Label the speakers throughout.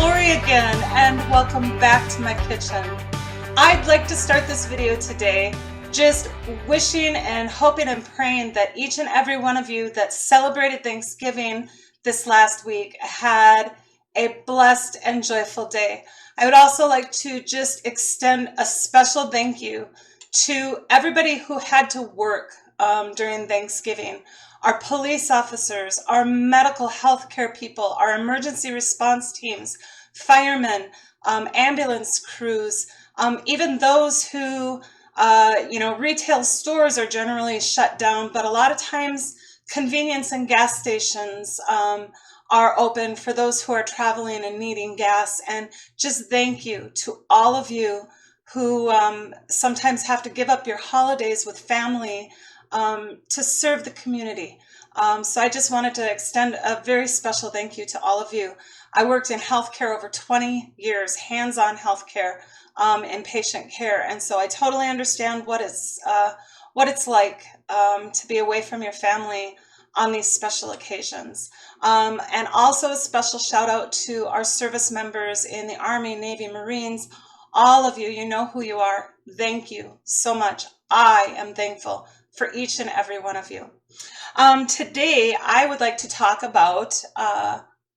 Speaker 1: Lori again, and welcome back to my kitchen. I'd like to start this video today just wishing and hoping and praying that each and every one of you that celebrated Thanksgiving this last week had a blessed and joyful day. I would also like to just extend a special thank you to everybody who had to work during Thanksgiving. Our police officers, our medical health care people, our emergency response teams, firemen, ambulance crews, even those who, retail stores are generally shut down, but a lot of times convenience and gas stations are open for those who are traveling and needing gas. And just thank you to all of you who sometimes have to give up your holidays with family to serve the community. So I just wanted to extend a very special thank you to all of you. I worked in healthcare over 20 years, hands-on healthcare and patient care, and so I totally understand what it's like to be away from your family on these special occasions. And also a special shout out to our service members in the Army, Navy, Marines. All of you, you know who you are. Thank you so much. I am thankful for each and every one of you. Today, I would like to talk about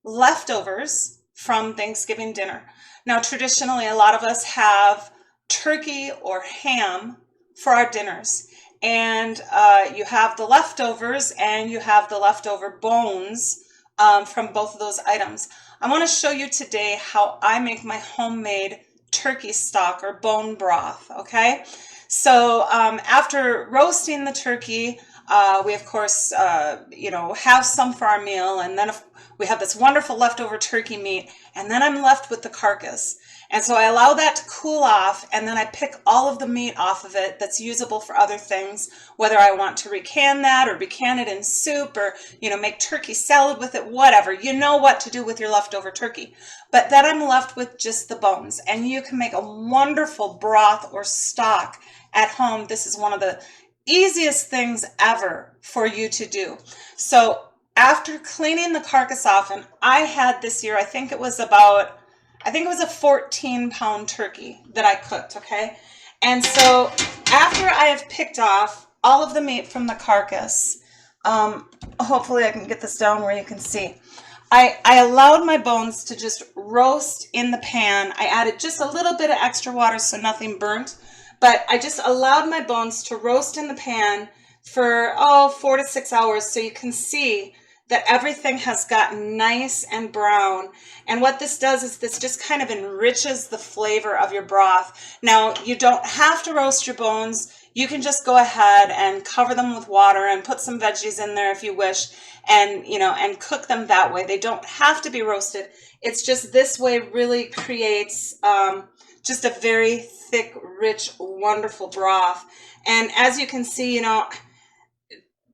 Speaker 1: leftovers from Thanksgiving dinner. Now, traditionally, a lot of us have turkey or ham for our dinners. And you have the leftovers and you have the leftover bones from both of those items. I want to show you today how I make my homemade turkey stock or bone broth, okay? So after roasting the turkey, we of course, have some for our meal, and then we have this wonderful leftover turkey meat, and then I'm left with the carcass. And so I allow that to cool off, and then I pick all of the meat off of it that's usable for other things, whether I want to recan that or recan it in soup or, make turkey salad with it, whatever. You know what to do with your leftover turkey. But then I'm left with just the bones, and you can make a wonderful broth or stock at home. This is one of the easiest things ever for you to do. So after cleaning the carcass off, and I had this year, I think it was a 14-pound turkey that I cooked, okay? And so after I have picked off all of the meat from the carcass, hopefully I can get this down where you can see, I allowed my bones to just roast in the pan. I added just a little bit of extra water so nothing burnt, but I just allowed my bones to roast in the pan for, 4 to 6 hours, so you can see that everything has gotten nice and brown. And what this does is this just kind of enriches the flavor of your broth. Now, you don't have to roast your bones. You can just go ahead and cover them with water and put some veggies in there if you wish, and and cook them that way. They don't have to be roasted. It's just this way really creates just a very thick, rich, wonderful broth. And as you can see,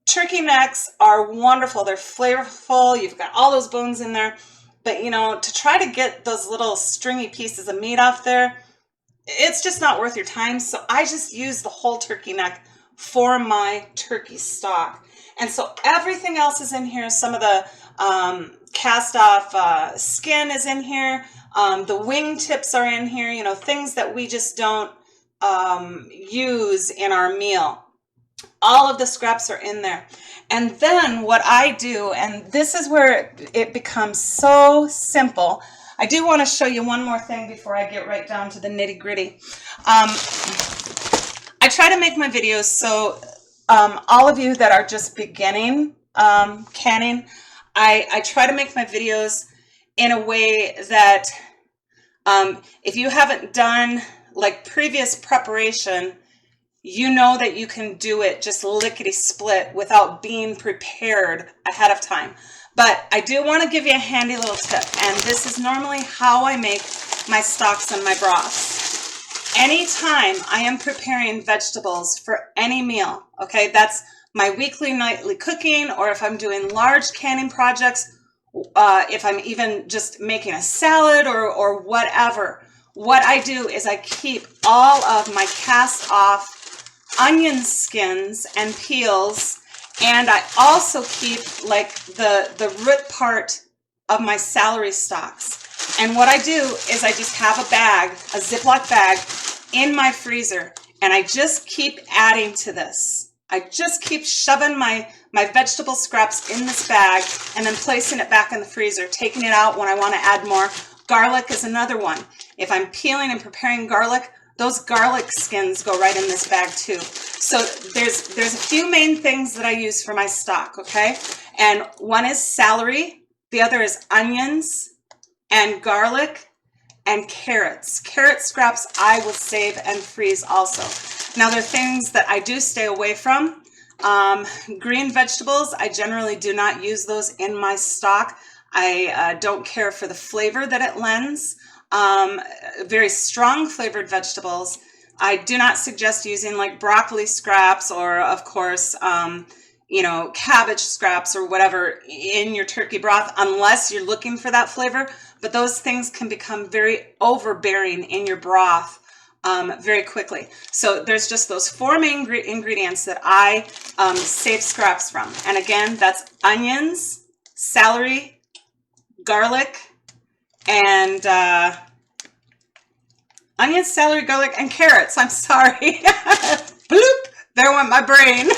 Speaker 1: turkey necks are wonderful. They're flavorful. You've got all those bones in there. But, to try to get those little stringy pieces of meat off there, it's just not worth your time. So I just use the whole turkey neck for my turkey stock. And so everything else is in here. Some of the cast off skin is in here. The wing tips are in here, things that we just don't use in our meal. All of the scraps are in there. And then what I do, and this is where it becomes so simple. I do want to show you one more thing before I get right down to the nitty-gritty. I try to make my videos so all of you that are just beginning canning, I try to make my videos in a way that if you haven't done like previous preparation, you know that you can do it just lickety-split without being prepared ahead of time. But I do want to give you a handy little tip, and this is normally how I make my stocks and my broths. Anytime I am preparing vegetables for any meal, okay, that's my weekly, nightly cooking, or if I'm doing large canning projects, if I'm even just making a salad or whatever, what I do is I keep all of my cast off onion skins and peels, and I also keep like the root part of my celery stalks. And what I do is I just have a bag, a Ziploc bag in my freezer, and I just keep adding to this. I just keep shoving my vegetable scraps in this bag and then placing it back in the freezer, taking it out when I want to add more. Garlic is another one. If I'm peeling and preparing garlic, those garlic skins go right in this bag too. So there's a few main things that I use for my stock, okay? And one is celery, the other is onions and garlic and carrots. Carrot scraps I will save and freeze also. Now there are things that I do stay away from. Green vegetables, I generally do not use those in my stock. I don't care for the flavor that it lends. Very strong flavored vegetables, I do not suggest using like broccoli scraps or of course, you know, cabbage scraps or whatever in your turkey broth unless you're looking for that flavor. But those things can become very overbearing in your broth very quickly. So there's just those four main ingredients that I save scraps from. And again, that's onions, celery, garlic, and onions, celery, garlic, and carrots. I'm sorry. Bloop! There went my brain.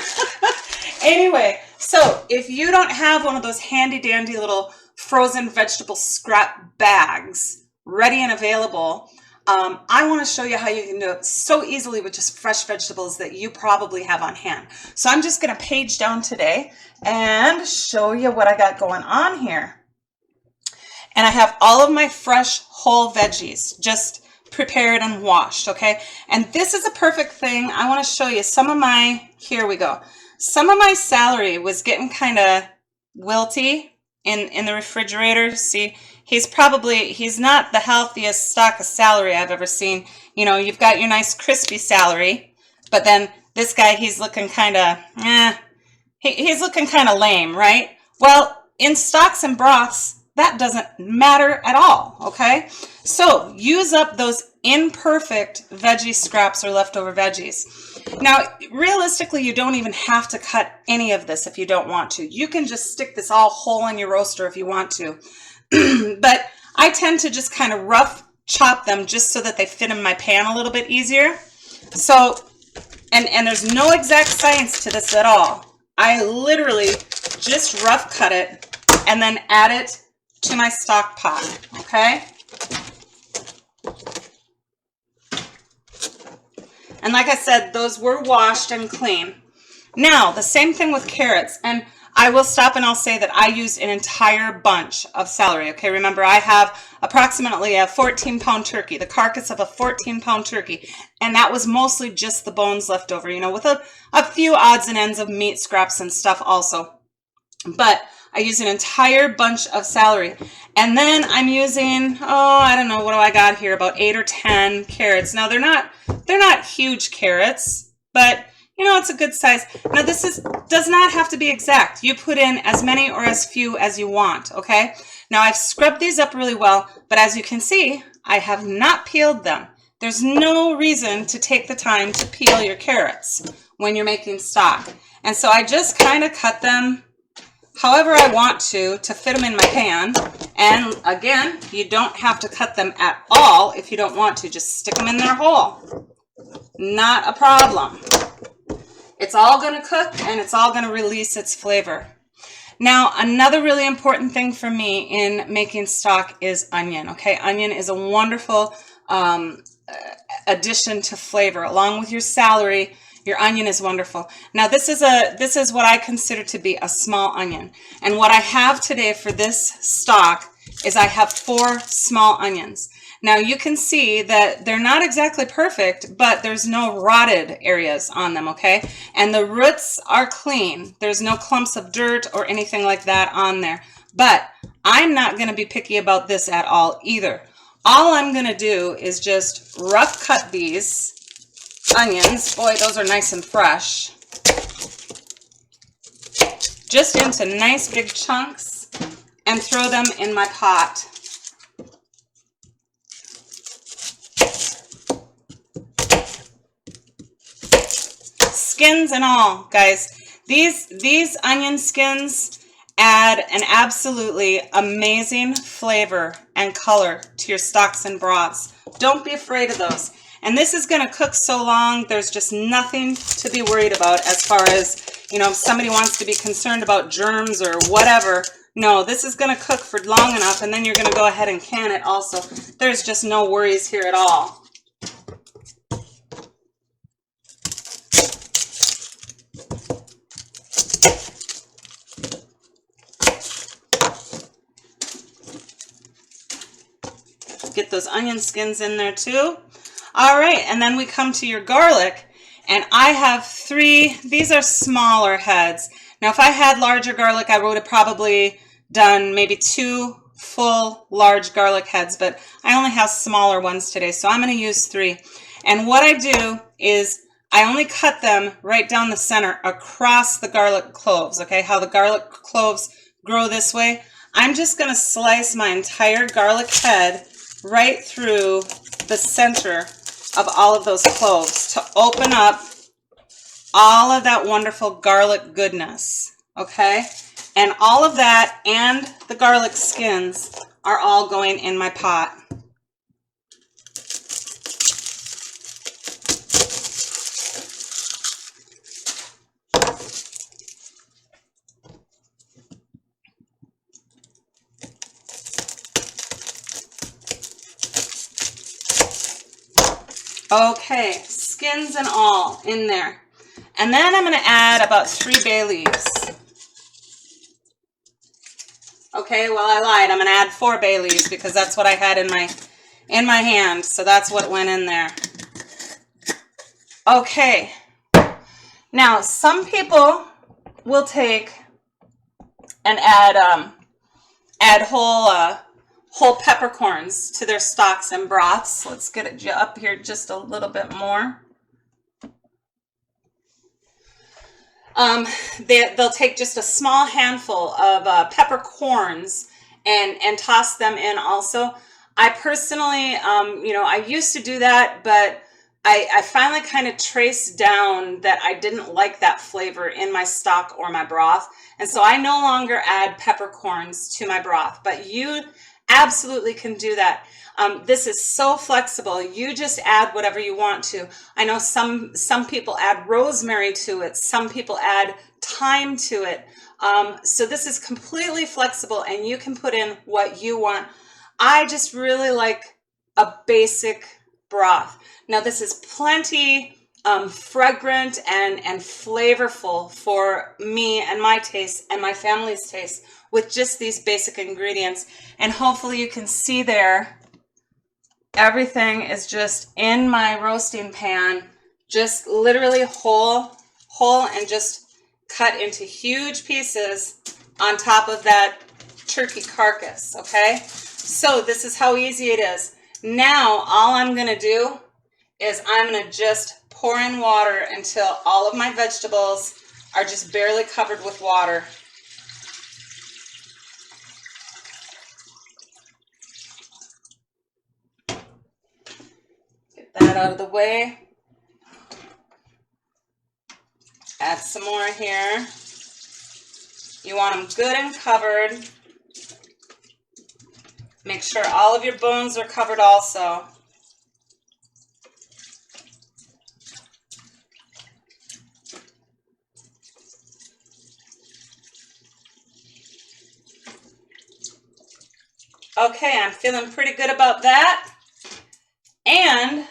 Speaker 1: Anyway, so if you don't have one of those handy dandy little frozen vegetable scrap bags ready and available, I want to show you how you can do it so easily with just fresh vegetables that you probably have on hand. So I'm just going to page down today and show you what I got going on here. And I have all of my fresh whole veggies just prepared and washed, okay? And this is a perfect thing. I want to show you some of my, here we go. Some of my celery was getting kind of wilty in the refrigerator. See, he's not the healthiest stock of celery I've ever seen. You know, you've got your nice crispy celery, but then this guy, he's looking kind of, he's looking kind of lame, right? Well, in stocks and broths, that doesn't matter at all, okay? So use up those imperfect veggie scraps or leftover veggies. Now, realistically, you don't even have to cut any of this if you don't want to. You can just stick this all whole in your roaster if you want to. But I tend to just kind of rough chop them just so that they fit in my pan a little bit easier. So, and there's no exact science to this at all. I literally just rough cut it and then add it to my stock pot, okay? And like I said, those were washed and clean. Now, the same thing with carrots. And I will stop and I'll say that I used an entire bunch of celery, okay? Remember, I have approximately a 14-pound turkey, the carcass of a 14-pound turkey. And that was mostly just the bones left over, you know, with a few odds and ends of meat scraps and stuff also. But I use an entire bunch of celery. And then I'm using, I don't know, what do I got here? About 8 or 10 carrots. Now, they're not huge carrots, but you know, it's a good size. Now, this does not have to be exact. You put in as many or as few as you want, okay? Now, I've scrubbed these up really well, but as you can see, I have not peeled them. There's no reason to take the time to peel your carrots when you're making stock. And so I just kind of cut them however I want to fit them in my pan. And again, you don't have to cut them at all if you don't want to. Just stick them in there whole. Not a problem. It's all going to cook and it's all going to release its flavor. Now, another really important thing for me in making stock is onion, okay? Onion is a wonderful addition to flavor. Along with your celery, your onion is wonderful. Now, this is what I consider to be a small onion. And what I have today for this stock is I have 4 small onions. Now, you can see that they're not exactly perfect, but there's no rotted areas on them, okay? And the roots are clean. There's no clumps of dirt or anything like that on there. But I'm not going to be picky about this at all either. All I'm going to do is just rough cut these onions. Boy, those are nice and fresh. Just into nice big chunks and throw them in my pot. Skins and all, guys. These onion skins add an absolutely amazing flavor and color to your stocks and broths. Don't be afraid of those. And this is going to cook so long, there's just nothing to be worried about as far as, you know, if somebody wants to be concerned about germs or whatever. No, this is going to cook for long enough, and then you're going to go ahead and can it also. There's just no worries here at all. Get those onion skins in there too. All right, and then we come to your garlic, and I have 3. These are smaller heads. Now, if I had larger garlic, I would have probably done maybe 2 full large garlic heads, but I only have smaller ones today, so I'm going to use 3. And what I do is I only cut them right down the center across the garlic cloves, okay? How the garlic cloves grow this way. I'm just going to slice my entire garlic head right through the center of all of those cloves to open up all of that wonderful garlic goodness, okay? And all of that and the garlic skins are all going in my pot. Okay, skins and all in there. And then I'm going to add about 3 bay leaves. Okay, well, I lied. I'm going to add 4 bay leaves because that's what I had in my hand. So that's what went in there. Okay. Now, some people will take and add whole peppercorns to their stocks and broths. Let's get it up here just a little bit more. They'll take just a small handful of peppercorns and toss them in also. I personally, you know, I used to do that, but I finally kind of traced down that I didn't like that flavor in my stock or my broth. And so I no longer add peppercorns to my broth, but you absolutely can do that. This is so flexible. You just add whatever you want to. I know some people add rosemary to it. Some people add thyme to it. So this is completely flexible and you can put in what you want. I just really like a basic broth. Now this is plenty fragrant and flavorful for me and my taste and my family's taste with just these basic ingredients. And hopefully you can see there, everything is just in my roasting pan, just literally whole and just cut into huge pieces on top of that turkey carcass, okay? So this is how easy it is. Now, all I'm gonna do is I'm gonna just pour in water until all of my vegetables are just barely covered with water. Get that out of the way. Add some more here. You want them good and covered. Make sure all of your bones are covered also. Okay, I'm feeling pretty good about that. And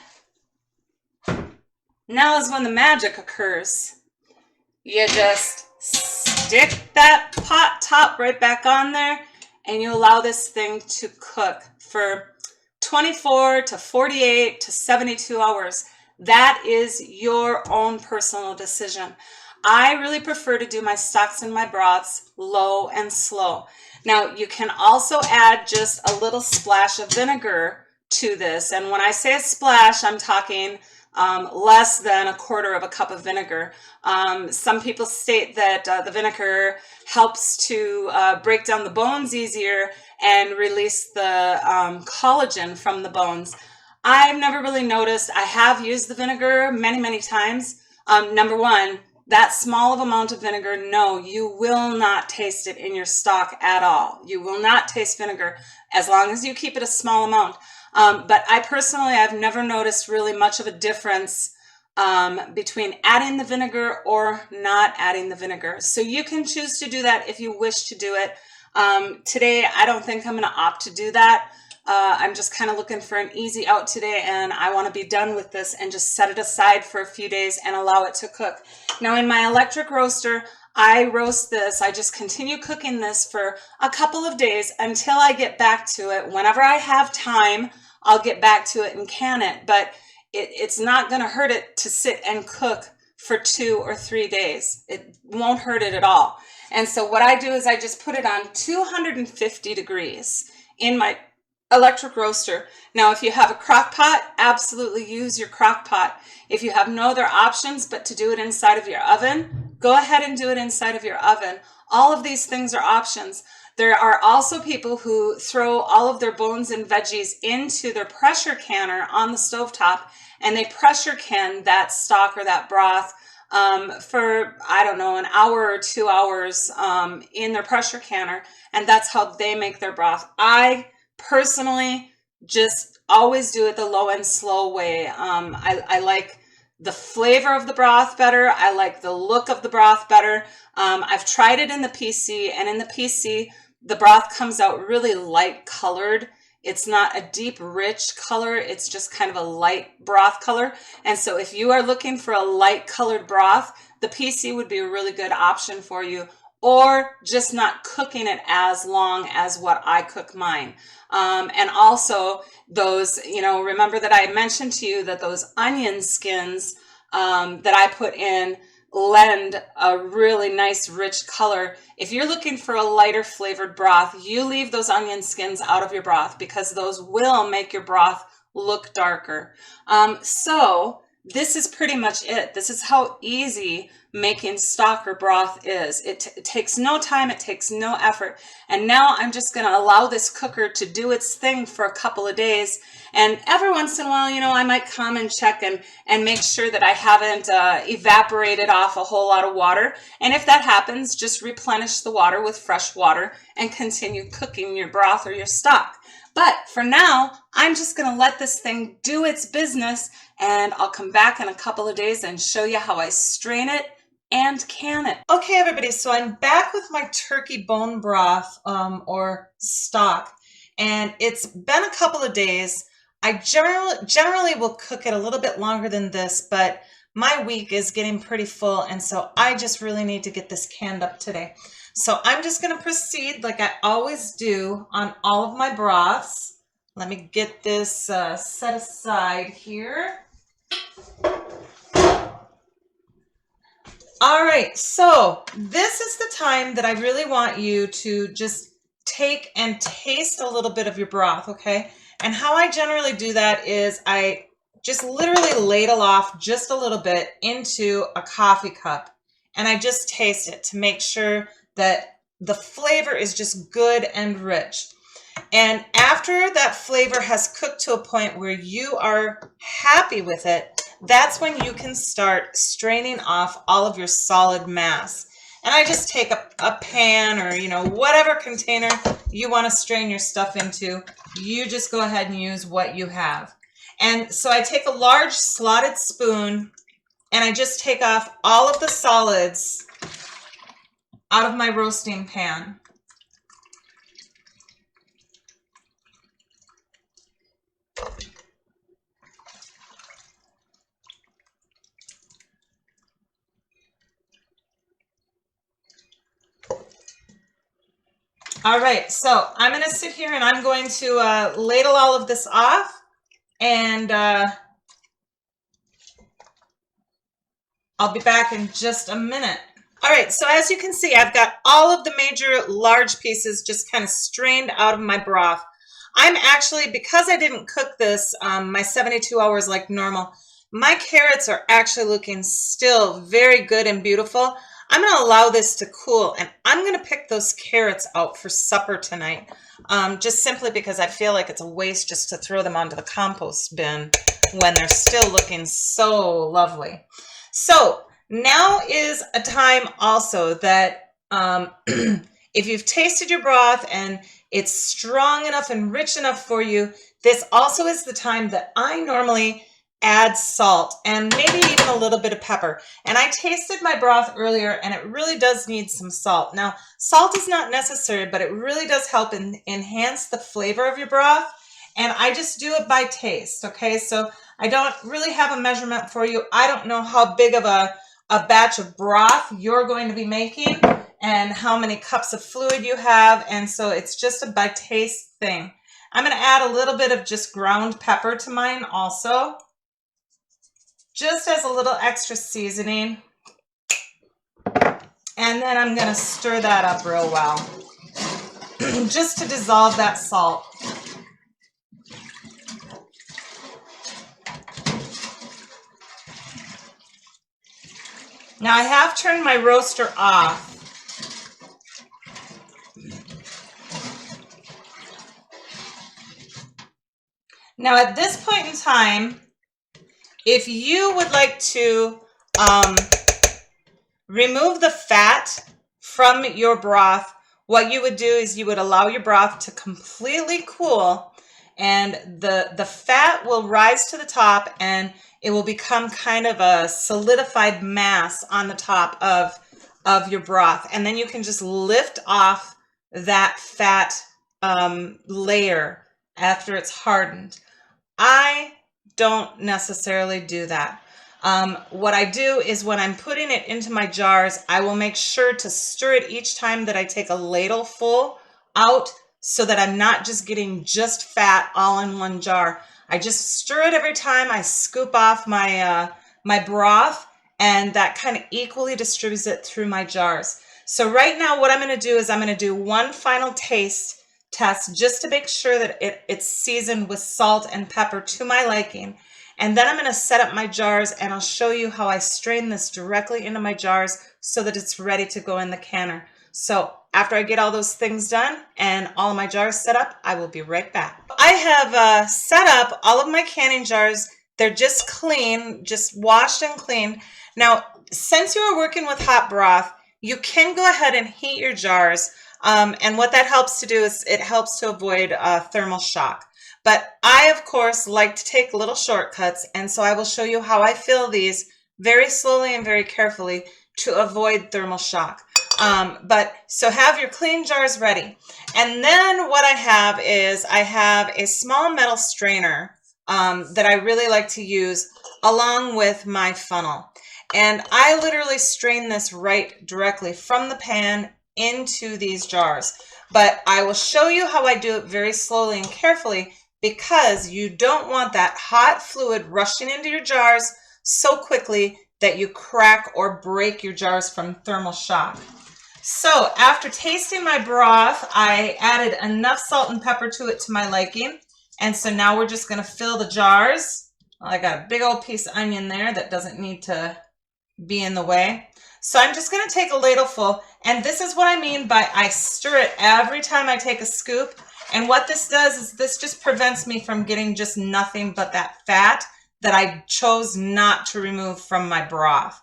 Speaker 1: now is when the magic occurs. You just stick that pot top right back on there and you allow this thing to cook for 24 to 48 to 72 hours. That is your own personal decision. I really prefer to do my stocks and my broths low and slow. Now, you can also add just a little splash of vinegar to this. And when I say a splash, I'm talking less than a quarter of a cup of vinegar. Some people state that the vinegar helps to break down the bones easier and release the collagen from the bones. I've never really noticed. I have used the vinegar many, many times. Number one, that small of amount of vinegar, no, you will not taste it in your stock at all. You will not taste vinegar as long as you keep it a small amount. But I personally, I've never noticed really much of a difference between adding the vinegar or not adding the vinegar. So you can choose to do that if you wish to do it. Today, I don't think I'm going to opt to do that. I'm just kind of looking for an easy out today, and I want to be done with this and just set it aside for a few days and allow it to cook. Now in my electric roaster, I roast this. I just continue cooking this for a couple of days until I get back to it. Whenever I have time, I'll get back to it and can it, but it's not going to hurt it to sit and cook for 2 or 3 days. It won't hurt it at all. And so what I do is I just put it on 250 degrees in my electric roaster. Now, if you have a crock pot, absolutely use your crock pot. If you have no other options but to do it inside of your oven, go ahead and do it inside of your oven. All of these things are options. There are also people who throw all of their bones and veggies into their pressure canner on the stovetop, and they pressure can that stock or that broth for, I don't know, an hour or 2 hours in their pressure canner, and that's how they make their broth. I personally just always do it the low and slow way. I like the flavor of the broth better. I like the look of the broth better. I've tried it in the PC, and in the PC, the broth comes out really light colored. It's not a deep, rich color. It's just kind of a light broth color. And so if you are looking for a light colored broth, the PC would be a really good option for you, or just not cooking it as long as what I cook mine. And also those, remember that I mentioned to you that those onion skins that I put in lend a really nice rich color. If you're looking for a lighter flavored broth, you leave those onion skins out of your broth because those will make your broth look darker. So this is pretty much it. This is how easy making stock or broth is. It takes no time, it takes no effort. And now I'm just going to allow this cooker to do its thing for a couple of days. And every once in a while, I might come and check and make sure that I haven't evaporated off a whole lot of water. And if that happens, just replenish the water with fresh water and continue cooking your broth or your stock. But for now, I'm just going to let this thing do its business, and I'll come back in a couple of days and show you how I strain it and can it. Okay, everybody, so I'm back with my turkey bone broth or stock, and it's been a couple of days. I generally will cook it a little bit longer than this, but my week is getting pretty full, and so I just really need to get this canned up today. So I'm just going to proceed like I always do on all of my broths. Let me get this set aside here. All right, so this is the time that I really want you to just take and taste a little bit of your broth, okay? And how I generally do that is I just literally ladle off just a little bit into a coffee cup, and I just taste it to make sure that the flavor is just good and rich. And after that flavor has cooked to a point where you are happy with it, that's when you can start straining off all of your solid mass. And I just take a pan or, whatever container you want to strain your stuff into, you just go ahead and use what you have. And so I take a large slotted spoon and I just take off all of the solids out of my roasting pan. All right, so I'm going to sit here and I'm going to ladle all of this off, and I'll be back in just a minute. All right, so as you can see, I've got all of the major large pieces just kind of strained out of my broth. I'm actually, because I didn't cook this my 72 hours like normal, my carrots are actually looking still very good and beautiful. I'm going to allow this to cool, and I'm going to pick those carrots out for supper tonight, just simply because I feel like it's a waste just to throw them onto the compost bin when they're still looking so lovely. So Now is a time also that if you've tasted your broth and it's strong enough and rich enough for you, this also is the time that I normally add salt and maybe even a little bit of pepper. And I tasted my broth earlier and it really does need some salt. Now, salt is not necessary, but it really does help enhance the flavor of your broth. And I just do it by taste, okay? So I don't really have a measurement for you. I don't know how big of a batch of broth you're going to be making and how many cups of fluid you have. And so it's just a by taste thing. I'm going to add a little bit of just ground pepper to mine also, just as a little extra seasoning. And then I'm going to stir that up real well, just to dissolve that salt. Now I have turned my roaster off. Now at this point in time, if you would like to remove the fat from your broth, what you would do is you would allow your broth to completely cool, and the fat will rise to the top and it will become kind of a solidified mass on the top of your broth. And then you can just lift off that fat layer after it's hardened. I don't necessarily do that. What I do is when I'm putting it into my jars, I will make sure to stir it each time that I take a ladle full out, so that I'm not just getting just fat all in one jar. I just stir it every time I scoop off my my broth, and that kind of equally distributes it through my jars. So right now what I'm going to do is I'm going to do one final taste test just to make sure that it's seasoned with salt and pepper to my liking. And then I'm going to set up my jars and I'll show you how I strain this directly into my jars so that it's ready to go in the canner. So after I get all those things done and all of my jars set up, I will be right back. I have set up all of my canning jars. They're just clean, just washed and clean. Now, since you are working with hot broth, you can go ahead and heat your jars. And what that helps to do is it helps to avoid thermal shock. But I, of course, like to take little shortcuts, and so I will show you how I fill these very slowly and very carefully to avoid thermal shock. So have your clean jars ready. And then what I have is I have a small metal strainer that I really like to use along with my funnel. And I literally strain this right directly from the pan into these jars. But I will show you how I do it very slowly and carefully, because you don't want that hot fluid rushing into your jars so quickly that you crack or break your jars from thermal shock. So after tasting my broth, I added enough salt and pepper to it to my liking. And so now we're just going to fill the jars. Well, I got a big old piece of onion there that doesn't need to be in the way. So I'm just going to take a ladle full, and this is what I mean by I stir it every time I take a scoop. And what this does is this just prevents me from getting just nothing but that fat that I chose not to remove from my broth.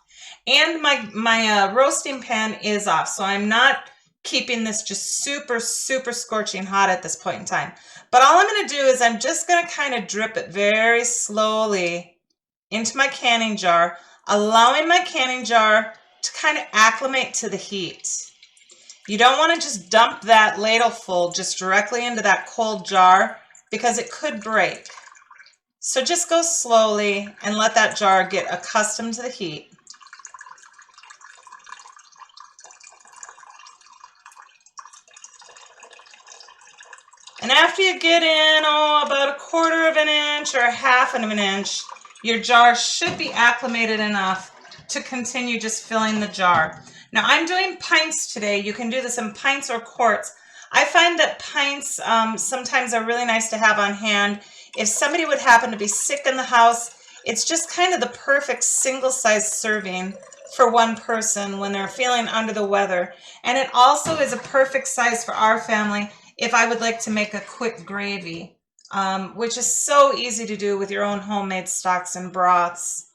Speaker 1: And my roasting pan is off, so I'm not keeping this just super scorching hot at this point in time. But all I'm going to do is I'm just going to kind of drip it very slowly into my canning jar, allowing my canning jar to kind of acclimate to the heat. You don't want to just dump that ladle full just directly into that cold jar, because it could break. So just go slowly and let that jar get accustomed to the heat. And after you get in, about 1/4 of an inch or 1/2 of an inch, your jar should be acclimated enough to continue just filling the jar. Now I'm doing pints today. You can do this in pints or quarts. I find that pints sometimes are really nice to have on hand. If somebody would happen to be sick in the house, it's just kind of the perfect single-size serving for one person when they're feeling under the weather. And it also is a perfect size for our family if I would like to make a quick gravy, which is so easy to do with your own homemade stocks and broths.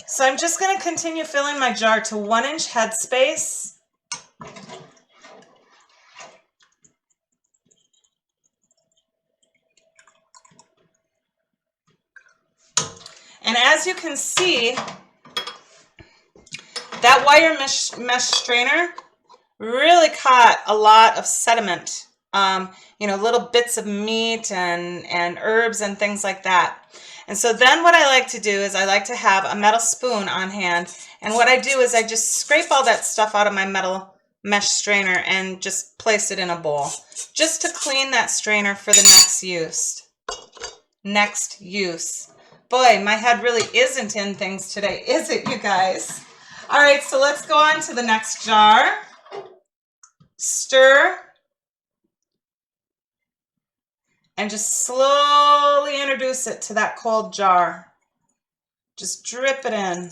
Speaker 1: So I'm just going to continue filling my jar to 1 inch headspace. And as you can see, that wire mesh strainer really caught a lot of sediment, you know, little bits of meat and herbs and things like that. And so then what I like to do is I like to have a metal spoon on hand. And what I do is I just scrape all that stuff out of my metal mesh strainer and just place it in a bowl, just to clean that strainer for the next use. Boy, my head really isn't in things today, is it, you guys? All right, so let's go on to the next jar. Stir. And just slowly introduce it to that cold jar. Just drip it in.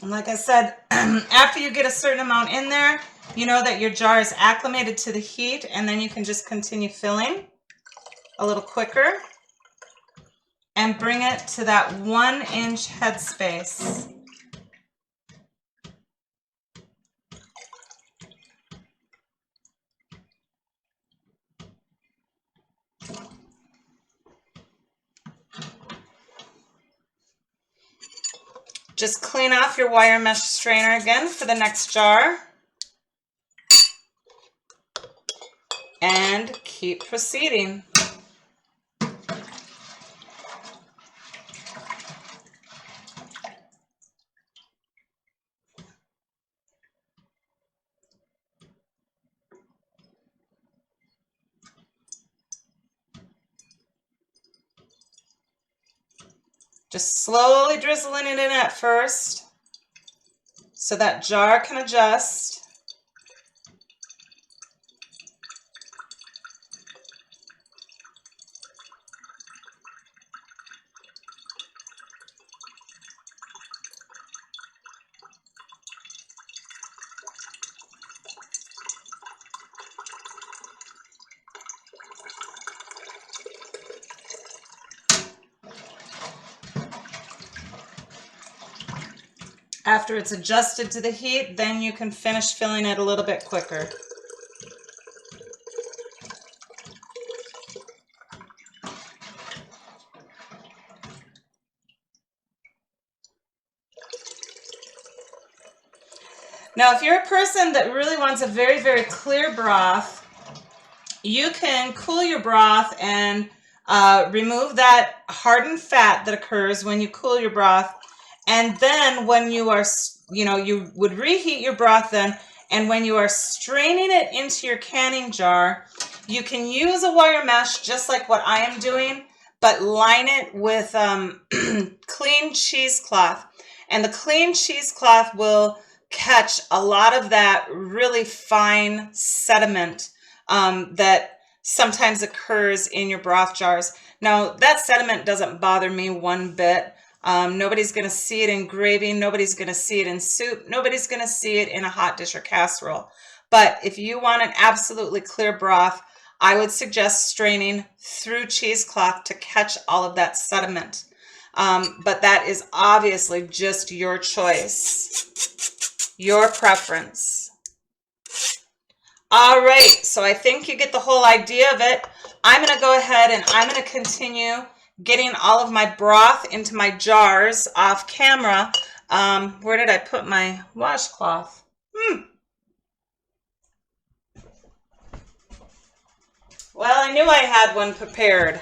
Speaker 1: And like I said, after you get a certain amount in there, you know that your jar is acclimated to the heat, and then you can just continue filling a little quicker and bring it to that 1 inch headspace. Just clean off your wire mesh strainer again for the next jar. And keep proceeding. Just slowly drizzling it in at first so that jar can adjust. After it's adjusted to the heat, then you can finish filling it a little bit quicker. Now, if you're a person that really wants a very, very clear broth, you can cool your broth and remove that hardened fat that occurs when you cool your broth. And then when you are, you would reheat your broth then, and when you are straining it into your canning jar, you can use a wire mesh just like what I am doing, but line it with clean cheesecloth. And the clean cheesecloth will catch a lot of that really fine sediment that sometimes occurs in your broth jars. Now, that sediment doesn't bother me one bit. Nobody's going to see it in gravy. Nobody's going to see it in soup. Nobody's going to see it in a hot dish or casserole. But if you want an absolutely clear broth, I would suggest straining through cheesecloth to catch all of that sediment. But that is obviously just your choice, your preference. All right, so I think you get the whole idea of it. I'm going to go ahead and I'm going to continue getting all of my broth into my jars off camera. Where did I put my washcloth? Well, I knew I had one prepared.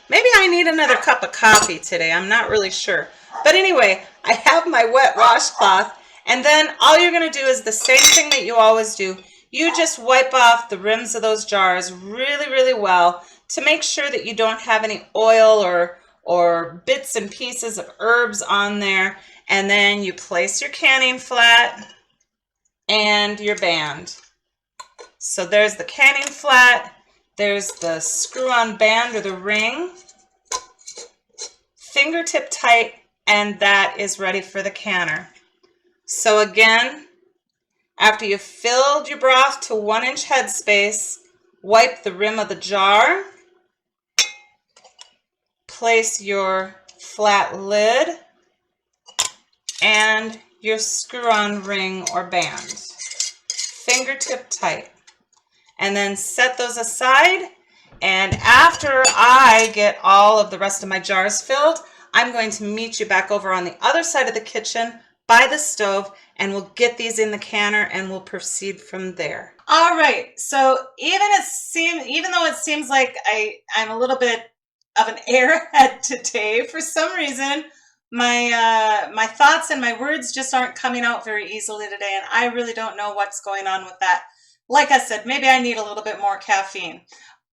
Speaker 1: Maybe I need another cup of coffee today. I'm not really sure. But anyway, I have my wet washcloth, and then all you're going to do is the same thing that you always do. You just wipe off the rims of those jars really, really well to make sure that you don't have any oil or bits and pieces of herbs on there. And then you place your canning flat. and your band. So there's the canning flat, there's the screw-on band or the ring, fingertip tight, and that is ready for the canner. So again, after you've filled your broth to 1-inch headspace, wipe the rim of the jar, place your flat lid and your screw-on ring or band, fingertip tight, and then set those aside. And after I get all of the rest of my jars filled, I'm going to meet you back over on the other side of the kitchen by the stove, and we'll get these in the canner and we'll proceed from there. All right, so even though it seems like I'm a little bit of an airhead today, for some reason my thoughts and my words just aren't coming out very easily today, and I really don't know what's going on with that. Like I said, maybe I need a little bit more caffeine.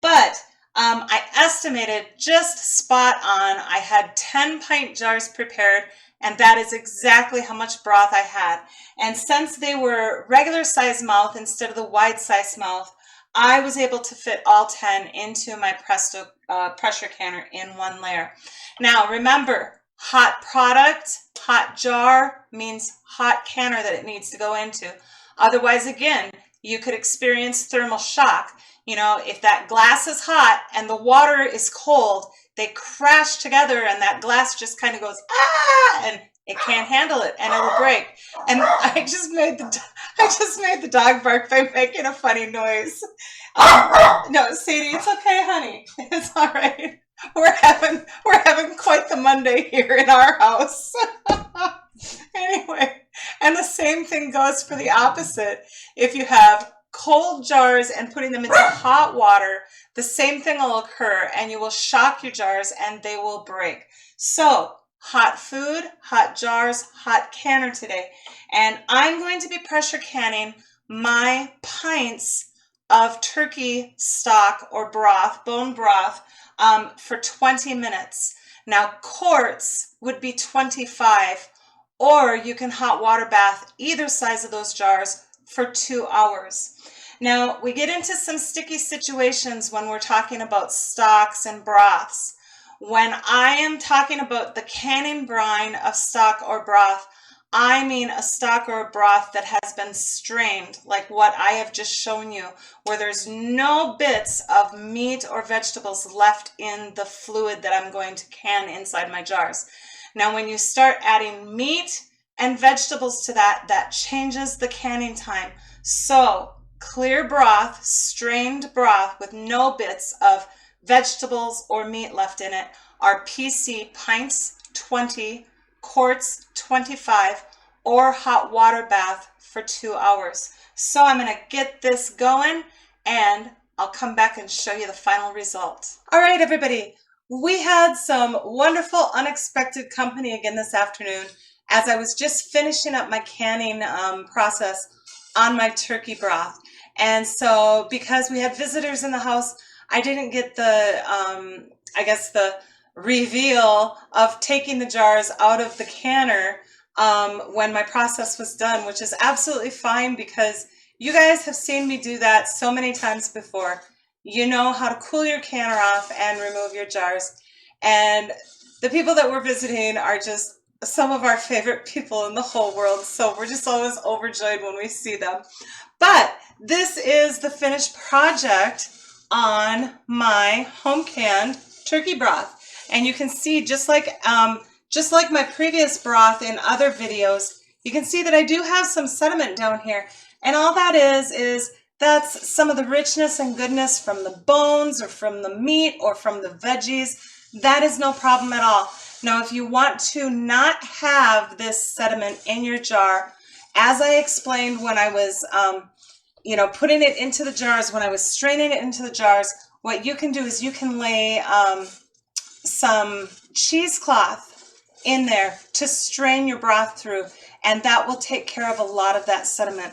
Speaker 1: But I estimated just spot on. I had 10 pint jars prepared, and that is exactly how much broth I had. And since they were regular size mouth instead of the wide size mouth, I was able to fit all 10 into my Presto pressure canner in one layer. Now remember, hot product, hot jar means hot canner that it needs to go into. Otherwise, again, you could experience thermal shock. You know, if that glass is hot and the water is cold, they crash together and that glass just kind of goes, ah, and it can't handle it and it'll break. And I just made the dog bark by making a funny noise. No, Sadie, it's okay, honey. It's all right. We're having quite the Monday here in our house. Anyway, and the same thing goes for the opposite. If you have cold jars and putting them into hot water, the same thing will occur and you will shock your jars and they will break. So hot food, hot jars, hot canner today. And I'm going to be pressure canning my pints of turkey stock or broth, bone broth, for 20 minutes. Now quarts would be 25, or you can hot water bath either size of those jars for 2 hours. Now we get into some sticky situations when we're talking about stocks and broths. When I am talking about the canning brine of stock or broth, I mean a stock or a broth that has been strained, like what I have just shown you, where there's no bits of meat or vegetables left in the fluid that I'm going to can inside my jars. Now, when you start adding meat and vegetables to that, that changes the canning time. So clear broth, strained broth with no bits of vegetables or meat left in it are PC pints 20, quarts 25, or hot water bath for 2 hours. So I'm going to get this going and I'll come back and show you the final result. All right, everybody. We had some wonderful unexpected company again this afternoon as I was just finishing up my canning process on my turkey broth. And so because we had visitors in the house, I didn't get the, I guess the reveal of taking the jars out of the canner when my process was done, which is absolutely fine because you guys have seen me do that so many times before. You know how to cool your canner off and remove your jars. And the people that we're visiting are just some of our favorite people in the whole world. So we're just always overjoyed when we see them. But this is the finished project on my home canned turkey broth. And you can see just like my previous broth in other videos, you can see that I do have some sediment down here. And all that is that's some of the richness and goodness from the bones or from the meat or from the veggies. That is no problem at all. Now, if you want to not have this sediment in your jar, as I explained when I was, putting it into the jars, when I was straining it into the jars, what you can do is you can lay some cheesecloth in there to strain your broth through, and that will take care of a lot of that sediment.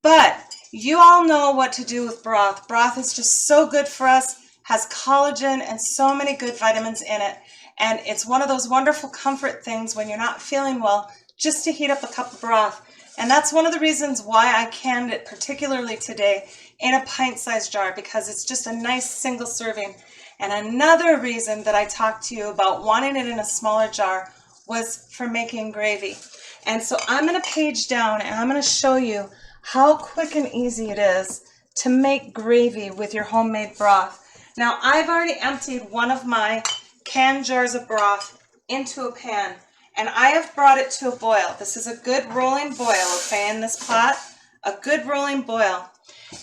Speaker 1: But you all know what to do with broth. Broth is just so good for us, has collagen and so many good vitamins in it. And it's one of those wonderful comfort things when you're not feeling well, just to heat up a cup of broth And that's one of the reasons why I canned it, particularly today, in a pint-sized jar, because it's just a nice single serving. And another reason that I talked to you about wanting it in a smaller jar was for making gravy. And so I'm going to page down and I'm going to show you how quick and easy it is to make gravy with your homemade broth. Now, I've already emptied one of my canned jars of broth into a pan, and I have brought it to a boil. This is a good rolling boil, okay, in this pot, a good rolling boil.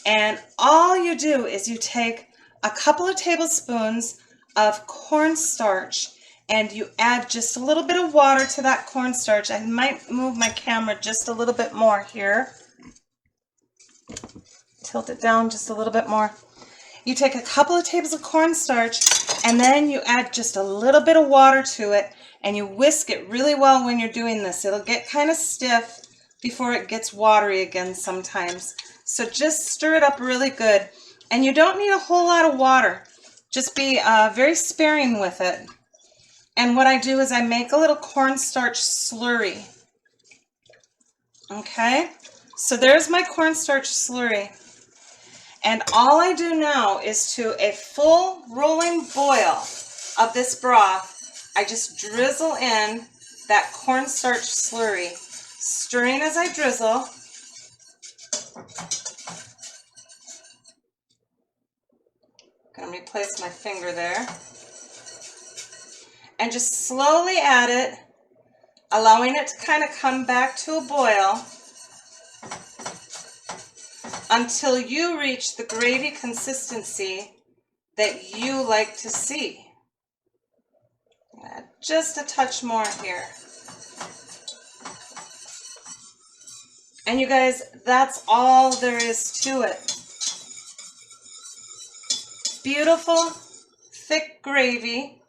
Speaker 1: And all you do is you take a couple of tablespoons of cornstarch and you add just a little bit of water to that cornstarch. I might move my camera just a little bit more here. Tilt it down just a little bit more. You take a couple of tablespoons of cornstarch and then you add just a little bit of water to it and you whisk it really well when you're doing this. It'll get kind of stiff before it gets watery again sometimes. So just stir it up really good. And you don't need a whole lot of water. Just be very sparing with it. And what I do is I make a little cornstarch slurry. Okay, so there's my cornstarch slurry. And all I do now is to a full rolling boil of this broth, I just drizzle in that cornstarch slurry, stirring as I drizzle. I'm going to replace my finger there. And just slowly add it, allowing it to kind of come back to a boil until you reach the gravy consistency that you like to see. Add just a touch more here. And you guys, that's all there is to it. Beautiful, thick gravy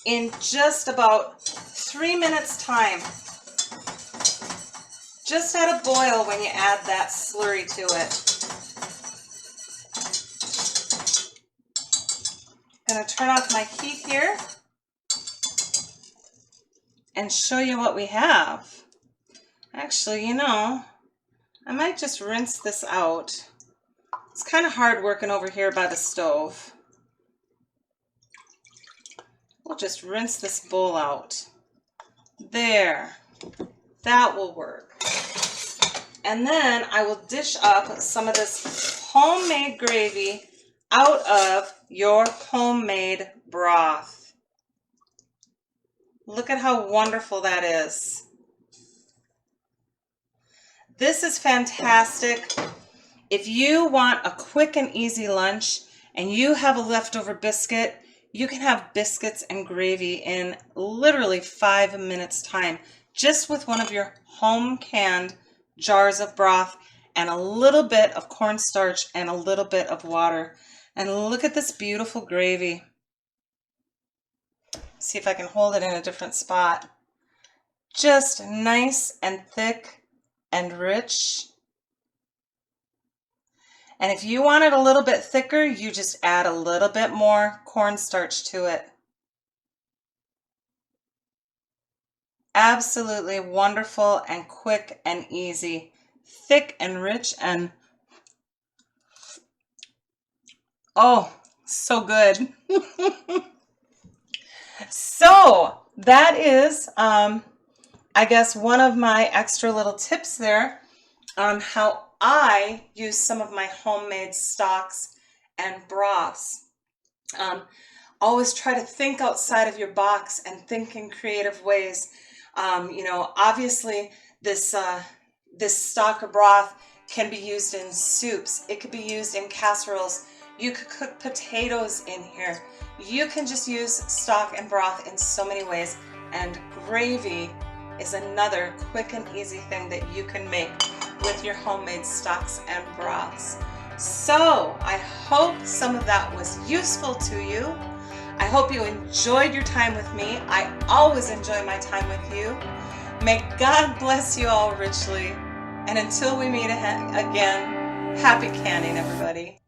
Speaker 1: in just about 3 minutes time. Just at a boil when you add that slurry to it. I'm going to turn off my heat here and show you what we have. Actually, you know, I might just rinse this out. It's kind of hard working over here by the stove. We'll just rinse this bowl out. There, that will work. And then I will dish up some of this homemade gravy out of your homemade broth. Look at how wonderful that is. This is fantastic. If you want a quick and easy lunch and you have a leftover biscuit, you can have biscuits and gravy in literally 5 minutes time, just with one of your home canned jars of broth and a little bit of cornstarch and a little bit of water. And look at this beautiful gravy. See if I can hold it in a different spot. Just nice and thick and rich. And if you want it a little bit thicker, you just add a little bit more cornstarch to it. Absolutely wonderful and quick and easy. Thick and rich and oh, so good. So that is, I guess, one of my extra little tips there on how I use some of my homemade stocks and broths. Always try to think outside of your box and think in creative ways. You know, obviously this stock or broth can be used in soups. It could be used in casseroles. You could cook potatoes in here. You can just use stock and broth in so many ways. And gravy is another quick and easy thing that you can make with your homemade stocks and broths. So I hope some of that was useful to you. I hope you enjoyed your time with me. I always enjoy my time with you. May God bless you all richly. And until we meet again, happy canning, everybody.